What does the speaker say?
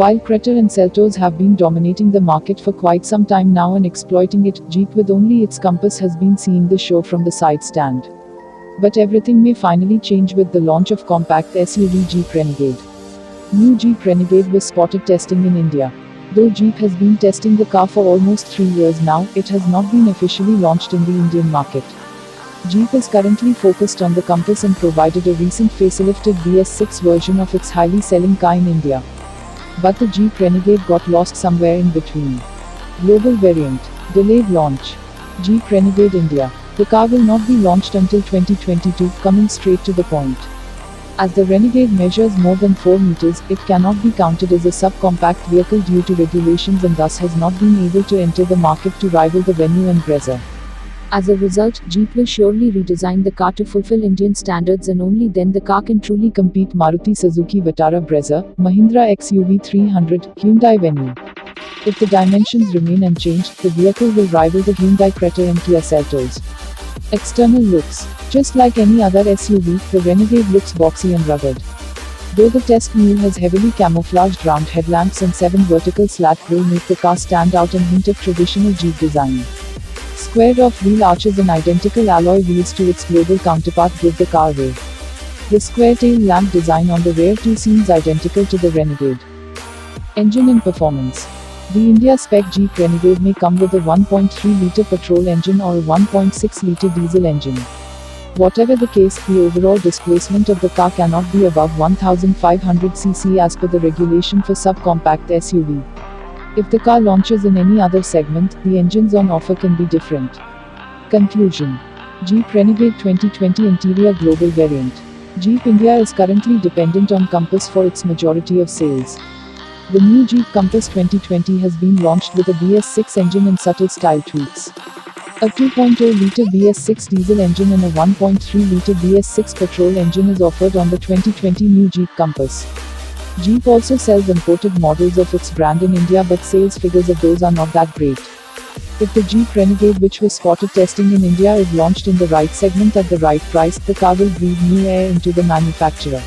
While Creta and Seltos have been dominating the market for quite some time now and exploiting it, Jeep with only its Compass has been seeing the show from the side stand. But everything may finally change with the launch of compact SUV Jeep Renegade. New Jeep Renegade was spotted testing in India. Though Jeep has been testing the car for almost 3 years now, it has not been officially launched in the Indian market. Jeep is currently focused on the Compass and provided a recent facelifted BS6 version of its highly selling car in India. But the Jeep Renegade got lost somewhere in between. Global variant. Delayed launch. Jeep Renegade India. The car will not be launched until 2022, coming straight to the point. As the Renegade measures more than 4 meters, it cannot be counted as a subcompact vehicle due to regulations and thus has not been able to enter the market to rival the Venue and Brezza. As a result, Jeep will surely redesign the car to fulfill Indian standards and only then the car can truly compete Maruti Suzuki Vitara Brezza, Mahindra XUV 300, Hyundai Venue. If the dimensions remain unchanged, the vehicle will rival the Hyundai Creta and Kia Seltos. External looks. Just like any other SUV, the Renegade looks boxy and rugged. Though the test mule has heavily camouflaged round headlamps and 7 vertical slat grille make the car stand out and hint at traditional Jeep design. Squared-off wheel arches and identical alloy wheels to its global counterpart give the car away. The square tail lamp design on the rear too seems identical to the Renegade. Engine and performance. The India spec Jeep Renegade may come with a 1.3-litre petrol engine or a 1.6-litre diesel engine. Whatever the case, the overall displacement of the car cannot be above 1500 cc as per the regulation for subcompact SUV. If the car launches in any other segment, the engines on offer can be different. Conclusion. Jeep Renegade 2020 Interior Global Variant. Jeep India is currently dependent on Compass for its majority of sales. The new Jeep Compass 2020 has been launched with a BS6 engine and subtle style tweaks. A 2.0-litre BS6 diesel engine and a 1.3-litre BS6 petrol engine is offered on the 2020 new Jeep Compass. Jeep also sells imported models of its brand in India, but sales figures of those are not that great. If the Jeep Renegade, which was spotted testing in India, is launched in the right segment at the right price, the car will breathe new air into the manufacturer.